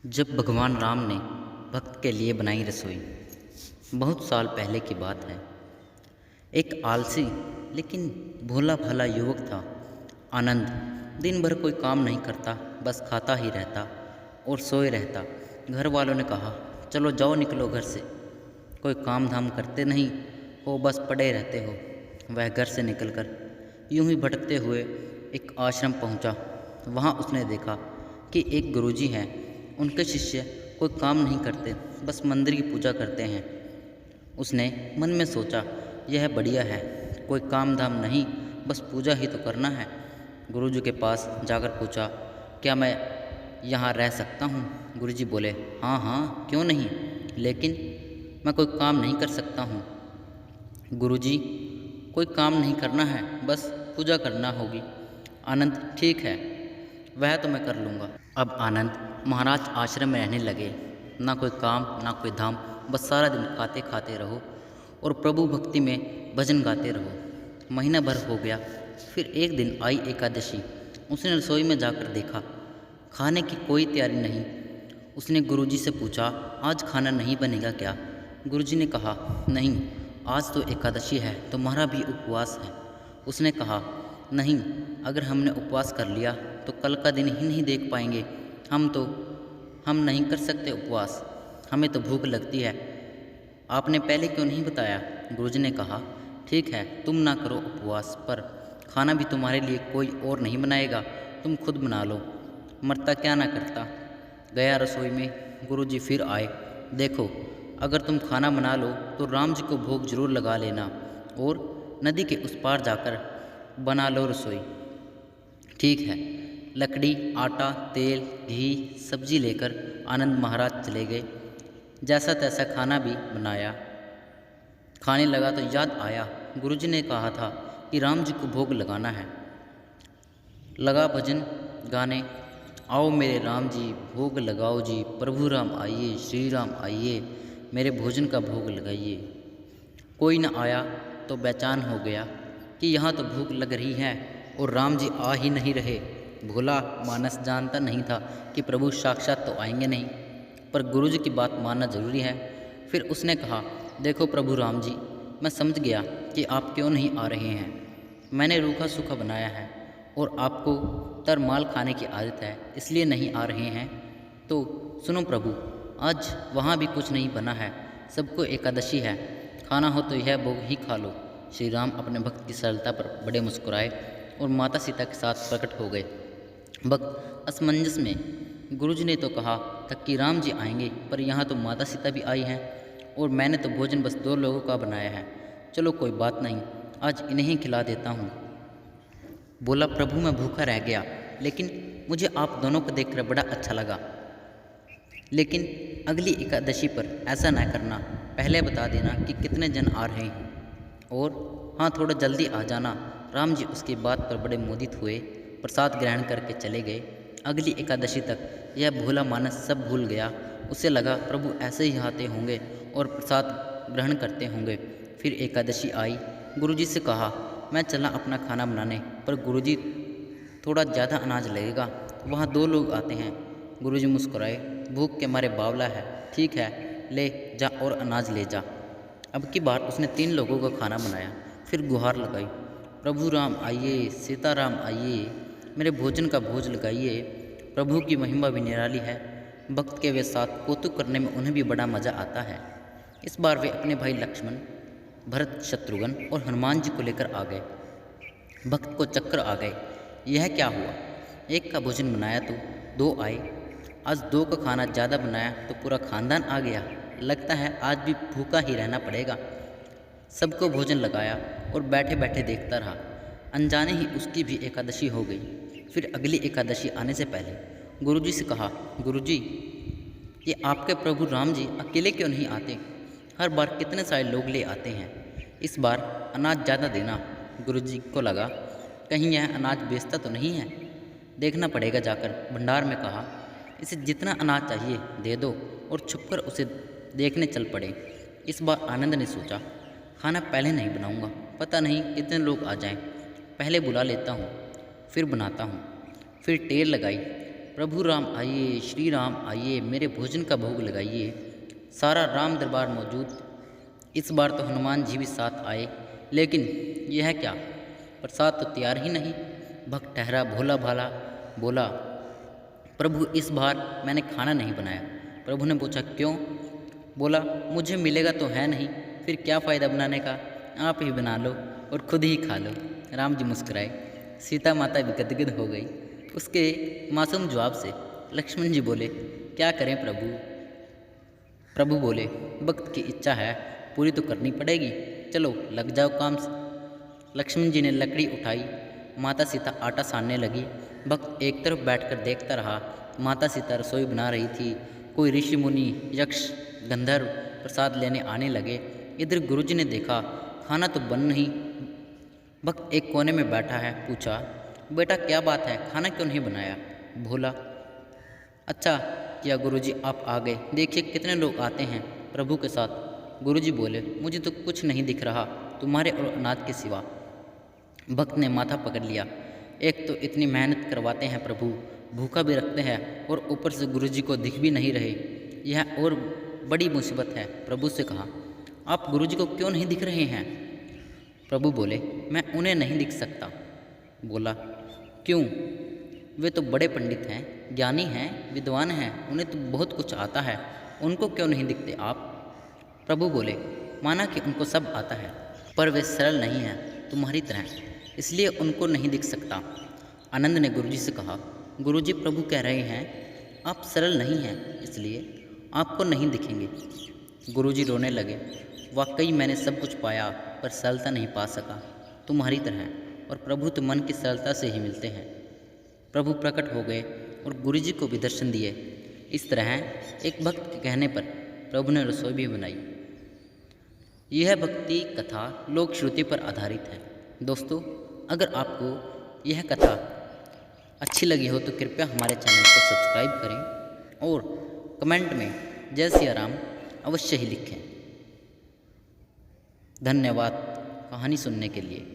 जब भगवान राम ने भक्त के लिए बनाई रसोई। बहुत साल पहले की बात है। एक आलसी लेकिन भोला भाला युवक था, आनंद। दिन भर कोई काम नहीं करता, बस खाता ही रहता और सोए रहता। घर वालों ने कहा, चलो जाओ, निकलो घर से, कोई काम धाम करते नहीं हो, बस पड़े रहते हो। वह घर से निकलकर यूं ही भटकते हुए एक आश्रम पहुंचा। वहां उसने देखा कि एक गुरुजी हैं। उनके शिष्य कोई काम नहीं करते, बस मंदिर की पूजा करते हैं। उसने मन में सोचा, यह बढ़िया है, कोई काम धाम नहीं, बस पूजा ही तो करना है। गुरुजी के पास जाकर पूछा, क्या मैं यहाँ रह सकता हूँ? गुरुजी बोले, हाँ हाँ, क्यों नहीं, लेकिन मैं कोई काम नहीं कर सकता हूँ। गुरुजी, कोई काम नहीं करना है, बस पूजा करना होगी। आनंद, ठीक है, वह तो मैं कर लूँगा। अब आनंद महाराज आश्रम में रहने लगे। ना कोई काम ना कोई धाम, बस सारा दिन खाते खाते रहो और प्रभु भक्ति में भजन गाते रहो। महीना भर हो गया। फिर एक दिन आई एकादशी। उसने रसोई में जाकर देखा, खाने की कोई तैयारी नहीं। उसने गुरुजी से पूछा, आज खाना नहीं बनेगा क्या? गुरुजी ने कहा, नहीं, आज तो एकादशी है, तुम्हारा भी उपवास है। उसने कहा, नहीं, अगर हमने उपवास कर लिया तो कल का दिन ही नहीं देख पाएंगे। हम नहीं कर सकते उपवास, हमें तो भूख लगती है। आपने पहले क्यों नहीं बताया? गुरुजी ने कहा, ठीक है, तुम ना करो उपवास, पर खाना भी तुम्हारे लिए कोई और नहीं बनाएगा, तुम खुद बना लो। मरता क्या ना करता। गया रसोई में। गुरुजी फिर आए। देखो, अगर तुम खाना बना लो तो राम जी को भोग जरूर लगा लेना और नदी के उस पार जाकर बना लो रसोई। ठीक है। लकड़ी, आटा, तेल, घी, सब्जी लेकर आनंद महाराज चले गए। जैसा तैसा खाना भी बनाया। खाने लगा तो याद आया, गुरुजी ने कहा था कि राम जी को भोग लगाना है। लगा भजन गाने, आओ मेरे राम जी, भोग लगाओ जी, प्रभु राम आइए, श्री राम आइए, मेरे भोजन का भोग लगाइए। कोई न आया तो बेचैन हो गया कि यहाँ तो भूख लग रही है और राम जी आ ही नहीं रहे। भोला मानस जानता नहीं था कि प्रभु साक्षात तो आएंगे नहीं, पर गुरुजी की बात मानना जरूरी है। फिर उसने कहा, देखो प्रभु राम जी, मैं समझ गया कि आप क्यों नहीं आ रहे हैं। मैंने रूखा सूखा बनाया है और आपको तरमाल खाने की आदत है, इसलिए नहीं आ रहे हैं। तो सुनो प्रभु, आज वहाँ भी कुछ नहीं बना है, सबको एकादशी है, खाना हो तो यह भोग ही खा लो। श्री राम अपने भक्त की सरलता पर बड़े मुस्कुराए और माता सीता के साथ प्रकट हो गए। भक्त असमंजस में। गुरुजी ने तो कहा था कि राम जी आएंगे, पर यहाँ तो माता सीता भी आई हैं और मैंने तो भोजन बस 2 लोगों का बनाया है। चलो कोई बात नहीं, आज इन्हें ही खिला देता हूँ। बोला, प्रभु मैं भूखा रह गया, लेकिन मुझे आप दोनों को देखकर बड़ा अच्छा लगा। लेकिन अगली एकादशी पर ऐसा न करना, पहले बता देना कि कितने जन आ रहे हैं, और हाँ, थोड़ा जल्दी आ जाना। राम जी उसकी बात पर बड़े मोदित हुए, प्रसाद ग्रहण करके चले गए। अगली एकादशी तक यह भोला मानस सब भूल गया। उसे लगा प्रभु ऐसे ही आते होंगे और प्रसाद ग्रहण करते होंगे। फिर एकादशी आई। गुरुजी से कहा, मैं चला अपना खाना बनाने, पर गुरुजी, थोड़ा ज़्यादा अनाज लगेगा, वहाँ 2 लोग आते हैं। गुरुजी मुस्कुराए, भूख के मारे बावला है, ठीक है, ले जा और अनाज ले जा। अब की बार उसने 3 लोगों का खाना बनाया। फिर गुहार लगाई, प्रभु राम आइए, सीताराम आइए, मेरे भोजन का भोज लगाइए। प्रभु की महिमा भी निराली है। भक्त के वे साथ कौतुक करने में उन्हें भी बड़ा मज़ा आता है। इस बार वे अपने भाई लक्ष्मण, भरत, शत्रुघ्न और हनुमान जी को लेकर आ गए। भक्त को चक्कर आ गए, यह क्या हुआ? एक का भोजन बनाया तो 2 आए, आज 2 का खाना ज़्यादा बनाया तो पूरा खानदान आ गया। लगता है आज भी भूखा ही रहना पड़ेगा। सबको भोजन लगाया और बैठे बैठे देखता रहा। अनजाने ही उसकी भी एकादशी हो गई। फिर अगली एकादशी आने से पहले गुरुजी से कहा, गुरुजी, ये आपके प्रभु राम जी अकेले क्यों नहीं आते? हर बार कितने सारे लोग ले आते हैं, इस बार अनाज ज़्यादा देना। गुरुजी को लगा, कहीं यह अनाज बेचता तो नहीं है, देखना पड़ेगा जाकर। भंडार में कहा, इसे जितना अनाज चाहिए दे दो, और छुपकर उसे देखने चल पड़े। इस बार आनंद ने सोचा, खाना पहले नहीं बनाऊंगा, पता नहीं कितने लोग आ जाएं, पहले बुला लेता हूँ, फिर बनाता हूँ। फिर टेर लगाई, प्रभु राम आइए, श्री राम आइए, मेरे भोजन का भोग लगाइए। सारा राम दरबार मौजूद। इस बार तो हनुमान जी भी साथ आए, लेकिन यह क्या, प्रसाद तो तैयार ही नहीं। भक्त ठहरा भोला भाला बोला, प्रभु इस बार मैंने खाना नहीं बनाया। प्रभु ने पूछा क्यों? बोला मुझे मिलेगा तो है नहीं, फिर क्या फ़ायदा बनाने का, आप ही बना लो और खुद ही खा लो। राम जी मुस्कुराए, सीता माता भी गदगद हो गई उसके मासूम जवाब से। लक्ष्मण जी बोले क्या करें प्रभु? प्रभु बोले भक्त की इच्छा है, पूरी तो करनी पड़ेगी, चलो लग जाओ काम से। लक्ष्मण जी ने लकड़ी उठाई, माता सीता आटा सानने लगी। भक्त एक तरफ बैठकर देखता रहा। माता सीता रसोई बना रही थी। कोई ऋषि मुनि, यक्ष, गंधर्व प्रसाद लेने आने लगे। इधर गुरुजी ने देखा खाना तो बन नहीं। भक्त एक कोने में बैठा है। पूछा बेटा क्या बात है, खाना क्यों नहीं बनाया? भोला अच्छा किया गुरुजी आप आ गए, देखिए कितने लोग आते हैं प्रभु के साथ। गुरुजी बोले मुझे तो कुछ नहीं दिख रहा तुम्हारे और अनाज के सिवा। भक्त ने माथा पकड़ लिया, एक तो इतनी मेहनत करवाते हैं प्रभु, भूखा भी रखते हैं और ऊपर से गुरुजी को दिख भी नहीं रहे, यह और बड़ी मुसीबत है। प्रभु से कहा आप गुरुजी को क्यों नहीं दिख रहे हैं? प्रभु बोले मैं उन्हें नहीं दिख सकता। बोला क्यों? वे तो बड़े पंडित हैं, ज्ञानी हैं, विद्वान हैं, उन्हें तो बहुत कुछ आता है, उनको क्यों नहीं दिखते आप? प्रभु बोले माना कि उनको सब आता है, पर वे सरल नहीं हैं तुम्हारी तरह, इसलिए उनको नहीं दिख सकता। आनंद ने गुरुजी से कहा गुरुजी प्रभु कह रहे हैं आप सरल नहीं हैं, इसलिए आपको नहीं दिखेंगे। गुरुजी रोने लगे, वाकई मैंने सब कुछ पाया पर सरलता नहीं पा सका तुम्हारी तरह, और प्रभु तो मन की सरलता से ही मिलते हैं। प्रभु प्रकट हो गए और गुरुजी को भी दर्शन दिए। इस तरह एक भक्त के कहने पर प्रभु ने रसोई भी बनाई। यह भक्ति कथा लोक श्रुति पर आधारित है। दोस्तों अगर आपको यह कथा अच्छी लगी हो तो कृपया हमारे चैनल को सब्सक्राइब करें और कमेंट में जय सिया राम अवश्य ही लिखें। धन्यवाद कहानी सुनने के लिए।